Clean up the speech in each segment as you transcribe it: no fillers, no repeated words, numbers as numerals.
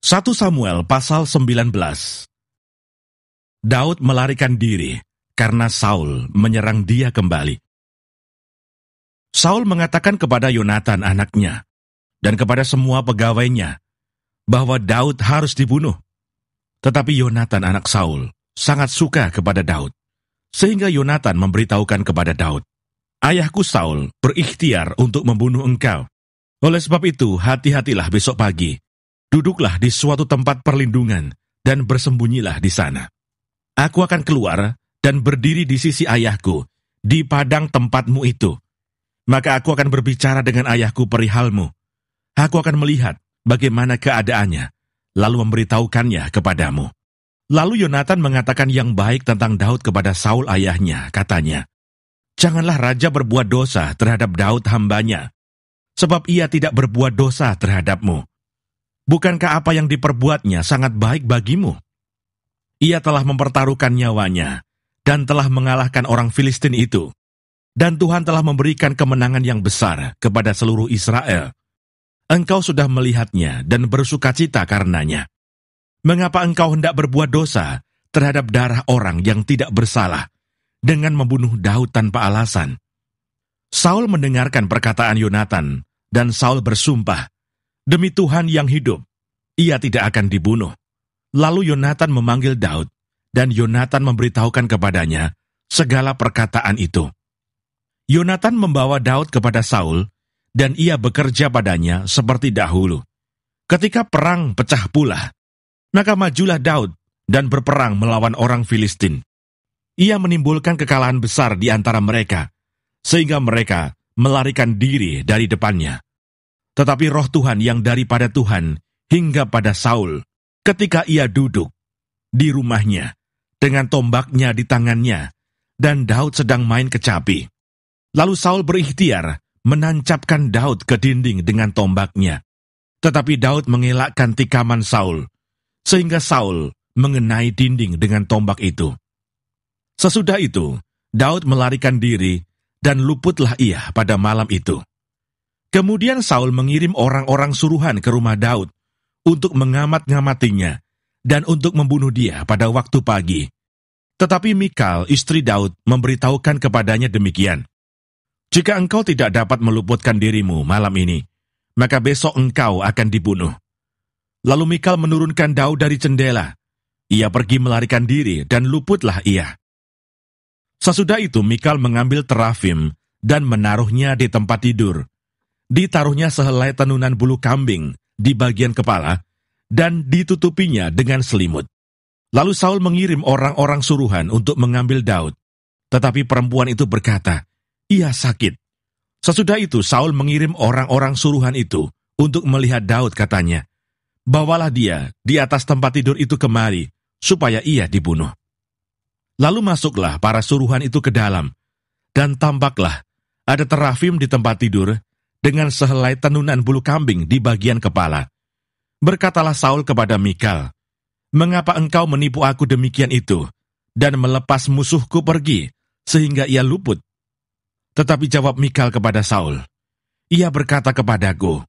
1 Samuel pasal 19. Daud melarikan diri karena Saul menyerang dia kembali. Saul mengatakan kepada Yonatan anaknya dan kepada semua pegawainya bahwa Daud harus dibunuh. Tetapi Yonatan anak Saul sangat suka kepada Daud, sehingga Yonatan memberitahukan kepada Daud, "Ayahku Saul berikhtiar untuk membunuh engkau. Oleh sebab itu, hati-hatilah besok pagi. Duduklah di suatu tempat perlindungan dan bersembunyilah di sana. Aku akan keluar dan berdiri di sisi ayahku di padang tempatmu itu. Maka aku akan berbicara dengan ayahku perihalmu. Aku akan melihat bagaimana keadaannya, lalu memberitahukannya kepadamu." Lalu Yonatan mengatakan yang baik tentang Daud kepada Saul ayahnya, katanya, "Janganlah raja berbuat dosa terhadap Daud hambanya, sebab ia tidak berbuat dosa terhadapmu. Bukankah apa yang diperbuatnya sangat baik bagimu? Ia telah mempertaruhkan nyawanya dan telah mengalahkan orang Filistin itu. Dan Tuhan telah memberikan kemenangan yang besar kepada seluruh Israel. Engkau sudah melihatnya dan bersukacita karenanya. Mengapa engkau hendak berbuat dosa terhadap darah orang yang tidak bersalah dengan membunuh Daud tanpa alasan?" Saul mendengarkan perkataan Yonatan, dan Saul bersumpah, "Demi Tuhan yang hidup, ia tidak akan dibunuh." Lalu Yonatan memanggil Daud, dan Yonatan memberitahukan kepadanya segala perkataan itu. Yonatan membawa Daud kepada Saul, dan ia bekerja padanya seperti dahulu. Ketika perang pecah pula, maka majulah Daud dan berperang melawan orang Filistin. Ia menimbulkan kekalahan besar di antara mereka, sehingga mereka melarikan diri dari depannya. Tetapi roh Tuhan yang daripada Tuhan hingga pada Saul, ketika ia duduk di rumahnya dengan tombaknya di tangannya, dan Daud sedang main kecapi. Lalu Saul berikhtiar menancapkan Daud ke dinding dengan tombaknya. Tetapi Daud mengelakkan tikaman Saul, sehingga Saul mengenai dinding dengan tombak itu. Sesudah itu, Daud melarikan diri, dan luputlah ia pada malam itu. Kemudian Saul mengirim orang-orang suruhan ke rumah Daud untuk mengamat-ngamatinya dan untuk membunuh dia pada waktu pagi. Tetapi Mikal, istri Daud, memberitahukan kepadanya demikian, "Jika engkau tidak dapat meluputkan dirimu malam ini, maka besok engkau akan dibunuh." Lalu Mikal menurunkan Daud dari jendela. Ia pergi melarikan diri dan luputlah ia. Sesudah itu Mikal mengambil terafim dan menaruhnya di tempat tidur. Ditaruhnya sehelai tenunan bulu kambing di bagian kepala dan ditutupinya dengan selimut. Lalu Saul mengirim orang-orang suruhan untuk mengambil Daud. Tetapi perempuan itu berkata, "Ia sakit." Sesudah itu Saul mengirim orang-orang suruhan itu untuk melihat Daud, katanya, "Bawalah dia di atas tempat tidur itu kemari, supaya ia dibunuh." Lalu masuklah para suruhan itu ke dalam, dan tampaklah ada terafim di tempat tidur dengan sehelai tenunan bulu kambing di bagian kepala. Berkatalah Saul kepada Mikal, "Mengapa engkau menipu aku demikian itu, dan melepas musuhku pergi, sehingga ia luput?" Tetapi jawab Mikal kepada Saul, "Ia berkata kepadaku,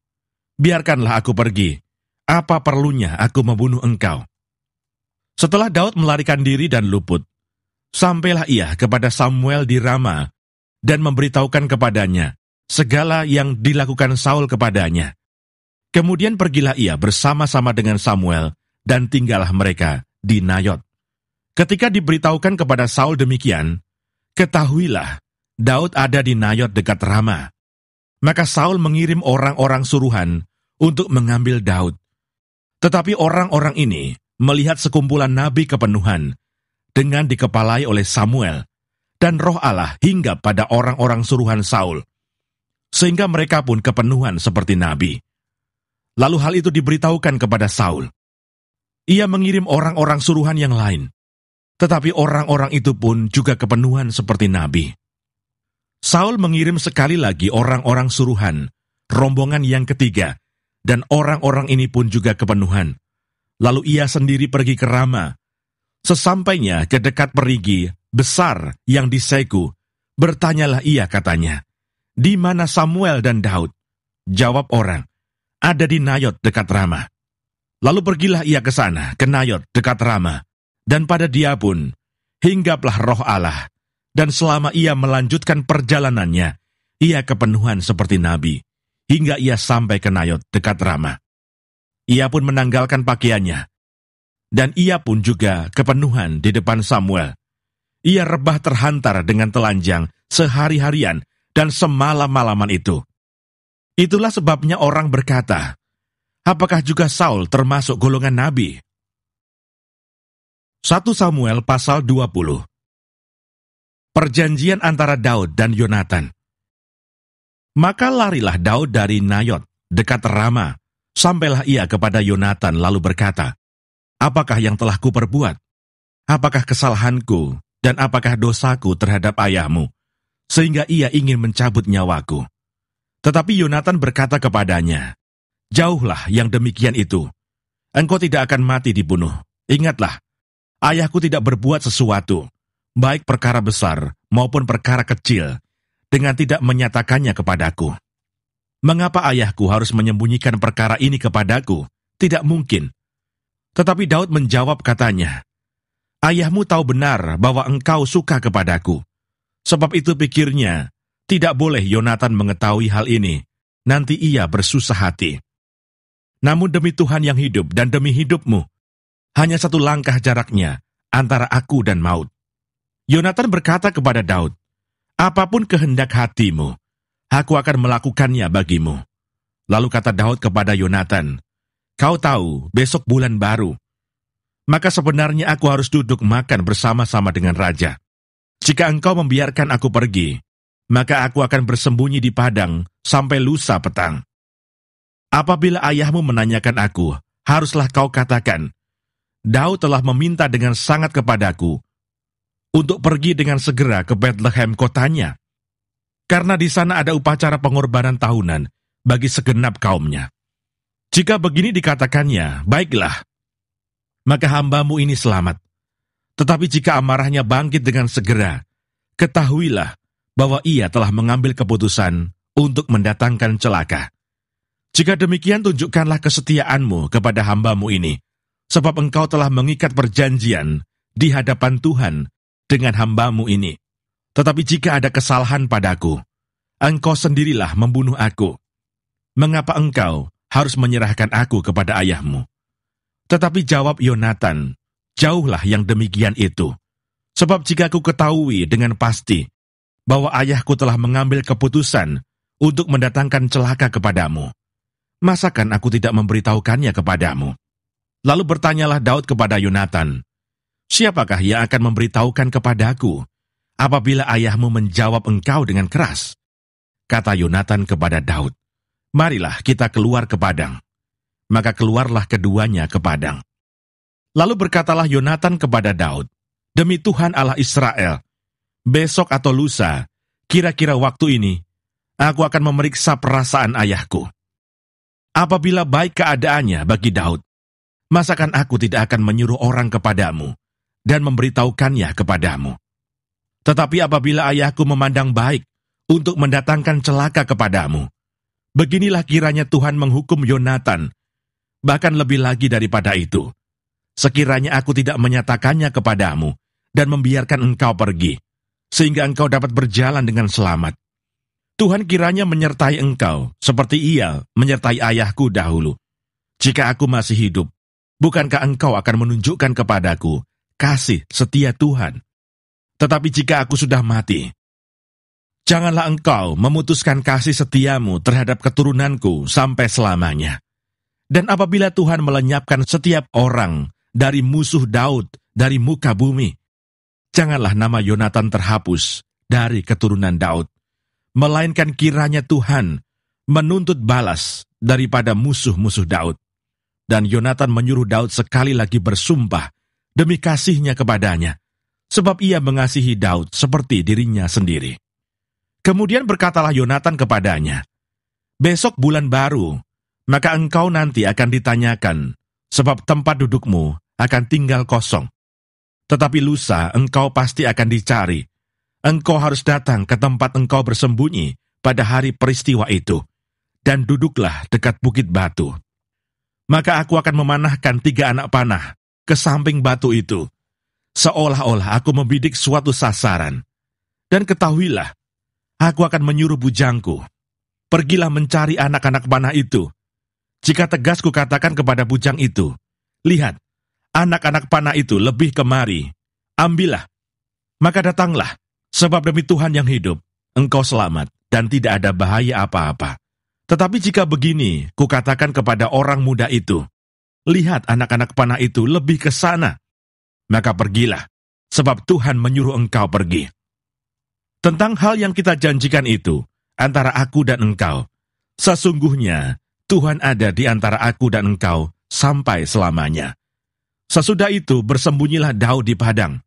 'Biarkanlah aku pergi, apa perlunya aku membunuh engkau?'" Setelah Daud melarikan diri dan luput, sampailah ia kepada Samuel di Rama dan memberitahukan kepadanya segala yang dilakukan Saul kepadanya. Kemudian pergilah ia bersama-sama dengan Samuel dan tinggallah mereka di Nayot. Ketika diberitahukan kepada Saul demikian, ketahuilah Daud ada di Nayot dekat Rama. Maka Saul mengirim orang-orang suruhan untuk mengambil Daud. Tetapi orang-orang ini melihat sekumpulan nabi kepenuhan dengan dikepalai oleh Samuel, dan roh Allah hinggap pada orang-orang suruhan Saul, sehingga mereka pun kepenuhan seperti nabi. Lalu hal itu diberitahukan kepada Saul. Ia mengirim orang-orang suruhan yang lain, tetapi orang-orang itu pun juga kepenuhan seperti nabi. Saul mengirim sekali lagi orang-orang suruhan, rombongan yang ketiga, dan orang-orang ini pun juga kepenuhan. Lalu ia sendiri pergi ke Rama. Sesampainya ke dekat perigi besar yang di Seku, bertanyalah ia, katanya, "Di mana Samuel dan Daud?" Jawab orang, "Ada di Nayot dekat Rama." Lalu pergilah ia ke sana, ke Nayot dekat Rama, dan pada dia pun hinggaplah roh Allah, dan selama ia melanjutkan perjalanannya, ia kepenuhan seperti nabi, hingga ia sampai ke Nayot dekat Rama. Ia pun menanggalkan pakaiannya, dan ia pun juga kepenuhan di depan Samuel. Ia rebah terhantar dengan telanjang sehari-harian dan semalam-malaman itu. Itulah sebabnya orang berkata, apakah juga Saul termasuk golongan nabi? 1 Samuel pasal 20. Perjanjian antara Daud dan Yonatan. Maka larilah Daud dari Nayot dekat Rama, sampailah ia kepada Yonatan lalu berkata, apakah yang telah kuperbuat? Apakah kesalahanku dan apakah dosaku terhadap ayahmu, sehingga ia ingin mencabut nyawaku? Tetapi Yonatan berkata kepadanya, jauhlah yang demikian itu. Engkau tidak akan mati dibunuh. Ingatlah, ayahku tidak berbuat sesuatu, baik perkara besar maupun perkara kecil, dengan tidak menyatakannya kepadaku. Mengapa ayahku harus menyembunyikan perkara ini kepadaku? Tidak mungkin. Tetapi Daud menjawab katanya, ayahmu tahu benar bahwa engkau suka kepadaku. Sebab itu pikirnya, tidak boleh Yonatan mengetahui hal ini, nanti ia bersusah hati. Namun demi Tuhan yang hidup dan demi hidupmu, hanya satu langkah jaraknya antara aku dan maut. Yonatan berkata kepada Daud, apapun kehendak hatimu, aku akan melakukannya bagimu. Lalu kata Daud kepada Yonatan, kau tahu besok bulan baru, maka sebenarnya aku harus duduk makan bersama-sama dengan raja. Jika engkau membiarkan aku pergi, maka aku akan bersembunyi di padang sampai lusa petang. Apabila ayahmu menanyakan aku, haruslah kau katakan, Daud telah meminta dengan sangat kepadaku untuk pergi dengan segera ke Bethlehem kotanya, karena di sana ada upacara pengorbanan tahunan bagi segenap kaumnya. Jika begini dikatakannya, baiklah, maka hambamu ini selamat. Tetapi jika amarahnya bangkit dengan segera, ketahuilah bahwa ia telah mengambil keputusan untuk mendatangkan celaka. Jika demikian, tunjukkanlah kesetiaanmu kepada hambamu ini, sebab engkau telah mengikat perjanjian di hadapan Tuhan dengan hambamu ini. Tetapi jika ada kesalahan padaku, engkau sendirilah membunuh aku. Mengapa engkau harus menyerahkan aku kepada ayahmu? Tetapi jawab Yonatan, jauhlah yang demikian itu. Sebab jika aku ketahui dengan pasti bahwa ayahku telah mengambil keputusan untuk mendatangkan celaka kepadamu, masakan aku tidak memberitahukannya kepadamu? Lalu bertanyalah Daud kepada Yonatan, siapakah yang akan memberitahukan kepadaku apabila ayahmu menjawab engkau dengan keras? Kata Yonatan kepada Daud, marilah kita keluar ke padang. Maka keluarlah keduanya ke padang. Lalu berkatalah Yonatan kepada Daud, demi Tuhan Allah Israel, besok atau lusa, kira-kira waktu ini, aku akan memeriksa perasaan ayahku. Apabila baik keadaannya bagi Daud, masakan aku tidak akan menyuruh orang kepadamu dan memberitahukannya kepadamu. Tetapi apabila ayahku memandang baik untuk mendatangkan celaka kepadamu, beginilah kiranya Tuhan menghukum Yonatan, bahkan lebih lagi daripada itu. Sekiranya aku tidak menyatakannya kepadamu dan membiarkan engkau pergi, sehingga engkau dapat berjalan dengan selamat. Tuhan kiranya menyertai engkau, seperti ia menyertai ayahku dahulu. Jika aku masih hidup, bukankah engkau akan menunjukkan kepadaku kasih setia Tuhan? Tetapi jika aku sudah mati, janganlah engkau memutuskan kasih setiamu terhadap keturunanku sampai selamanya. Dan apabila Tuhan melenyapkan setiap orang dari musuh Daud dari muka bumi, janganlah nama Yonatan terhapus dari keturunan Daud, melainkan kiranya Tuhan menuntut balas daripada musuh-musuh Daud. Dan Yonatan menyuruh Daud sekali lagi bersumpah demi kasihnya kepadanya, sebab ia mengasihi Daud seperti dirinya sendiri. Kemudian berkatalah Yonatan kepadanya, besok bulan baru, maka engkau nanti akan ditanyakan, sebab tempat dudukmu akan tinggal kosong. Tetapi lusa engkau pasti akan dicari. Engkau harus datang ke tempat engkau bersembunyi pada hari peristiwa itu, dan duduklah dekat bukit batu. maka aku akan memanahkan 3 anak panah ke samping batu itu, seolah-olah aku membidik suatu sasaran. Dan ketahuilah, aku akan menyuruh bujangku, pergilah mencari anak-anak panah itu. Jika tegas kukatakan kepada bujang itu, lihat, anak-anak panah itu lebih kemari, ambillah. Maka datanglah, sebab demi Tuhan yang hidup, engkau selamat, dan tidak ada bahaya apa-apa. Tetapi jika begini, kukatakan kepada orang muda itu, lihat anak-anak panah itu lebih ke sana, maka pergilah, sebab Tuhan menyuruh engkau pergi. Tentang hal yang kita janjikan itu, antara aku dan engkau, sesungguhnya Tuhan ada di antara aku dan engkau sampai selamanya. Sesudah itu bersembunyilah Daud di padang.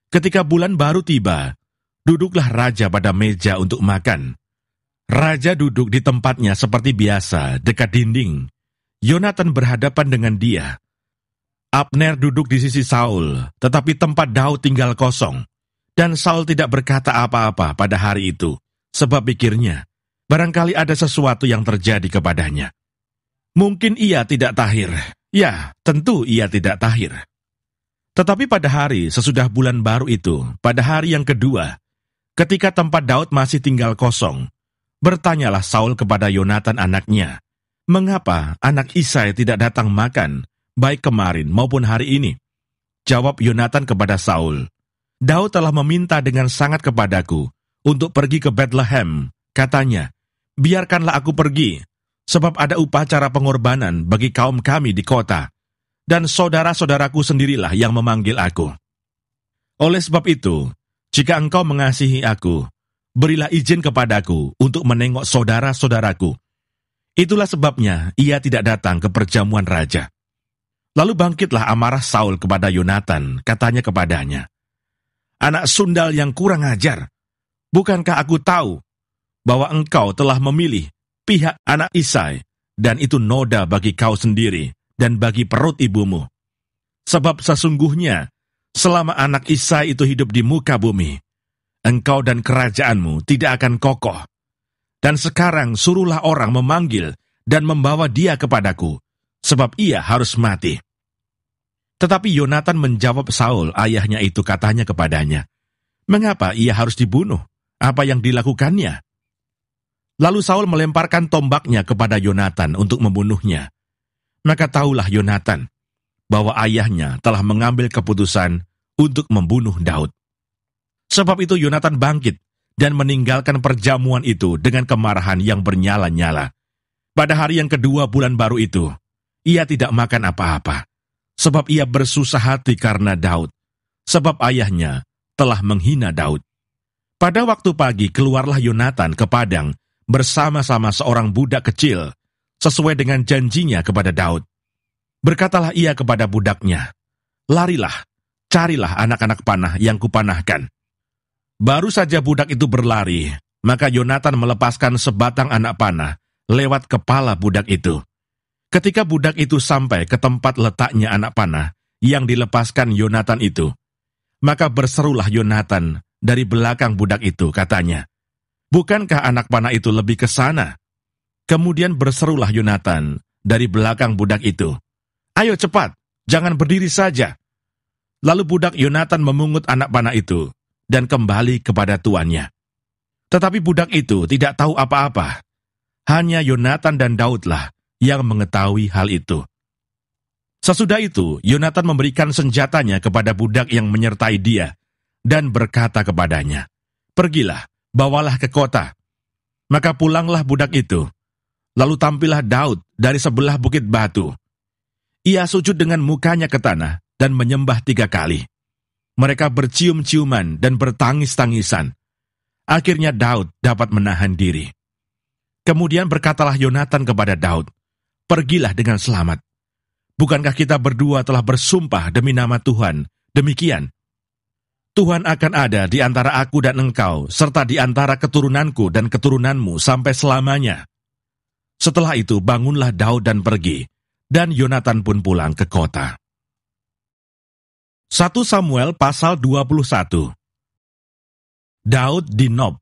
Ketika bulan baru tiba, duduklah raja pada meja untuk makan. Raja duduk di tempatnya seperti biasa, dekat dinding. Yonatan berhadapan dengan dia. Abner duduk di sisi Saul, tetapi tempat Daud tinggal kosong. Dan Saul tidak berkata apa-apa pada hari itu, sebab pikirnya, barangkali ada sesuatu yang terjadi kepadanya. Mungkin ia tidak tahir. Ya, tentu ia tidak tahir. Tetapi pada hari sesudah bulan baru itu, pada hari yang kedua, ketika tempat Daud masih tinggal kosong, bertanyalah Saul kepada Yonatan anaknya, mengapa anak Isai tidak datang makan, baik kemarin maupun hari ini? Jawab Yonatan kepada Saul, Daud telah meminta dengan sangat kepadaku untuk pergi ke Bethlehem. Katanya, biarkanlah aku pergi, sebab ada upacara pengorbanan bagi kaum kami di kota, dan saudara-saudaraku sendirilah yang memanggil aku. Oleh sebab itu, jika engkau mengasihi aku, berilah izin kepadaku untuk menengok saudara-saudaraku. Itulah sebabnya ia tidak datang ke perjamuan raja. Lalu bangkitlah amarah Saul kepada Yonatan, katanya kepadanya, anak sundal yang kurang ajar, bukankah aku tahu bahwa engkau telah memilih pihak anak Isai, dan itu noda bagi kau sendiri dan bagi perut ibumu. Sebab sesungguhnya, selama anak Isai itu hidup di muka bumi, engkau dan kerajaanmu tidak akan kokoh. Dan sekarang suruhlah orang memanggil dan membawa dia kepadaku, sebab ia harus mati. Tetapi Yonatan menjawab Saul, ayahnya itu, katanya kepadanya, mengapa ia harus dibunuh? Apa yang dilakukannya? Lalu Saul melemparkan tombaknya kepada Yonatan untuk membunuhnya. Maka tahulah Yonatan bahwa ayahnya telah mengambil keputusan untuk membunuh Daud. Sebab itu Yonatan bangkit dan meninggalkan perjamuan itu dengan kemarahan yang bernyala-nyala. Pada hari yang kedua bulan baru itu, ia tidak makan apa-apa, sebab ia bersusah hati karena Daud, sebab ayahnya telah menghina Daud. Pada waktu pagi keluarlah Yonatan ke padang bersama-sama seorang budak kecil, sesuai dengan janjinya kepada Daud. Berkatalah ia kepada budaknya, larilah, carilah anak-anak panah yang kupanahkan. Baru saja budak itu berlari, maka Yonatan melepaskan sebatang anak panah lewat kepala budak itu. Ketika budak itu sampai ke tempat letaknya anak panah yang dilepaskan Yonatan itu, maka berserulah Yonatan dari belakang budak itu, katanya, bukankah anak panah itu lebih ke sana? Kemudian berserulah Yonatan dari belakang budak itu, ayo cepat, jangan berdiri saja. Lalu budak Yonatan memungut anak panah itu dan kembali kepada tuannya. Tetapi budak itu tidak tahu apa-apa. Hanya Yonatan dan Daudlah yang mengetahui hal itu. Sesudah itu, Yonatan memberikan senjatanya kepada budak yang menyertai dia, dan berkata kepadanya, pergilah, bawalah ke kota. Maka pulanglah budak itu. Lalu tampillah Daud dari sebelah bukit batu. Ia sujud dengan mukanya ke tanah, dan menyembah 3 kali. Mereka bercium-ciuman dan bertangis-tangisan. Akhirnya Daud dapat menahan diri. Kemudian berkatalah Yonatan kepada Daud, pergilah dengan selamat. Bukankah kita berdua telah bersumpah demi nama Tuhan, demikian? Tuhan akan ada di antara aku dan engkau, serta di antara keturunanku dan keturunanmu sampai selamanya. Setelah itu bangunlah Daud dan pergi, dan Yonatan pun pulang ke kota. 1 Samuel pasal 21. Daud di Nob.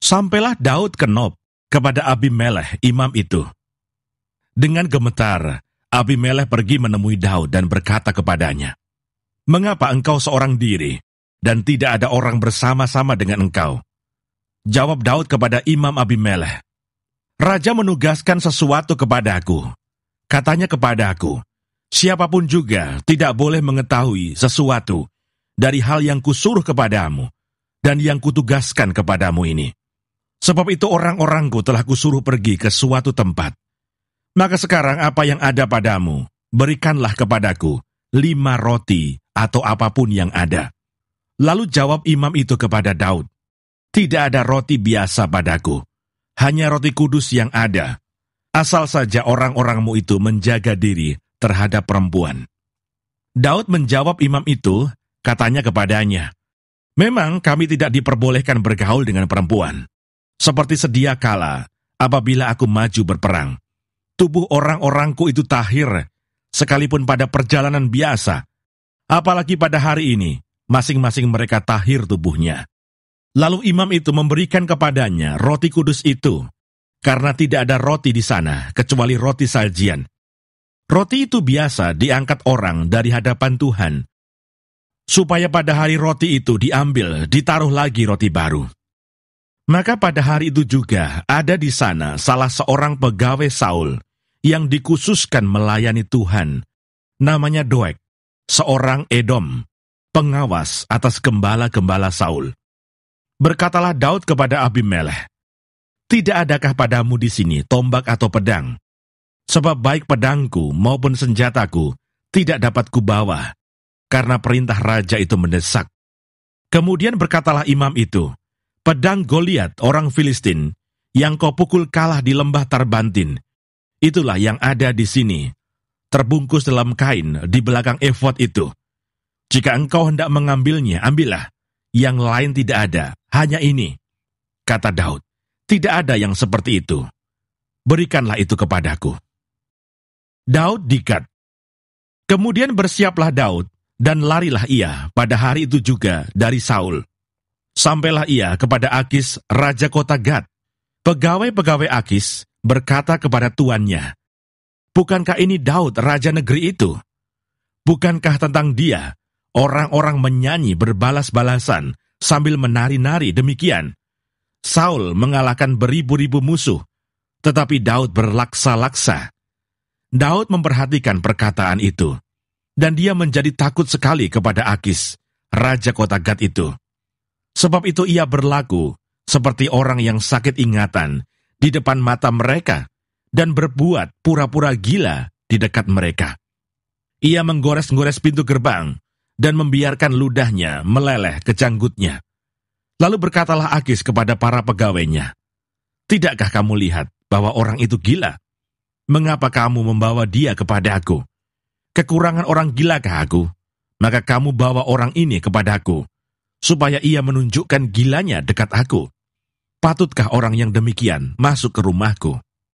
Sampailah Daud ke Nob kepada Abimelech imam itu. Dengan gemetar, Abimelekh pergi menemui Daud dan berkata kepadanya, "Mengapa engkau seorang diri, dan tidak ada orang bersama-sama dengan engkau?" Jawab Daud kepada Imam Abimelekh, "Raja menugaskan sesuatu kepadaku. Katanya kepadaku, siapapun juga tidak boleh mengetahui sesuatu dari hal yang kusuruh kepadamu dan yang kutugaskan kepadamu ini. Sebab itu orang-orangku telah kusuruh pergi ke suatu tempat. Maka sekarang apa yang ada padamu, berikanlah kepadaku 5 roti atau apapun yang ada." Lalu jawab imam itu kepada Daud, "Tidak ada roti biasa padaku, hanya roti kudus yang ada. Asal saja orang-orangmu itu menjaga diri terhadap perempuan." Daud menjawab imam itu, katanya kepadanya, "Memang kami tidak diperbolehkan bergaul dengan perempuan. Seperti sedia kala, apabila aku maju berperang. Tubuh orang-orangku itu tahir, sekalipun pada perjalanan biasa. Apalagi pada hari ini, masing-masing mereka tahir tubuhnya." Lalu imam itu memberikan kepadanya roti kudus itu, karena tidak ada roti di sana, kecuali roti sajian. Roti itu biasa diangkat orang dari hadapan Tuhan, supaya pada hari roti itu diambil, ditaruh lagi roti baru. Maka pada hari itu juga ada di sana salah seorang pegawai Saul yang dikhususkan melayani Tuhan, namanya Doeg, seorang Edom, pengawas atas gembala-gembala Saul. Berkatalah Daud kepada Abimelekh, "Tidak adakah padamu di sini tombak atau pedang? Sebab baik pedangku maupun senjataku tidak dapat kubawa, karena perintah raja itu mendesak." Kemudian berkatalah imam itu, "Pedang Goliat orang Filistin yang kau pukul kalah di lembah Tarbantin, itulah yang ada di sini, terbungkus dalam kain di belakang efod itu. Jika engkau hendak mengambilnya, ambillah. Yang lain tidak ada, hanya ini." Kata Daud, "Tidak ada yang seperti itu. Berikanlah itu kepadaku." Daud dikat. Kemudian bersiaplah Daud, dan larilah ia pada hari itu juga dari Saul. Sampailah ia kepada Akis, raja kota Gat. Pegawai-pegawai Akis berkata kepada tuannya, "Bukankah ini Daud, raja negeri itu? Bukankah tentang dia orang-orang menyanyi berbalas-balasan sambil menari-nari demikian? Saul mengalahkan beribu-ribu musuh, tetapi Daud berlaksa-laksa." Daud memperhatikan perkataan itu, dan dia menjadi takut sekali kepada Akis, raja kota Gat itu. Sebab itu ia berlaku seperti orang yang sakit ingatan di depan mata mereka, dan berbuat pura-pura gila di dekat mereka. Ia menggores-gores pintu gerbang, dan membiarkan ludahnya meleleh ke janggutnya. Lalu berkatalah Akis kepada para pegawainya, "Tidakkah kamu lihat bahwa orang itu gila? Mengapa kamu membawa dia kepada aku? Kekurangan orang gilakah aku? Maka kamu bawa orang ini kepadaku, supaya ia menunjukkan gilanya dekat aku. Patutkah orang yang demikian masuk ke rumahku?"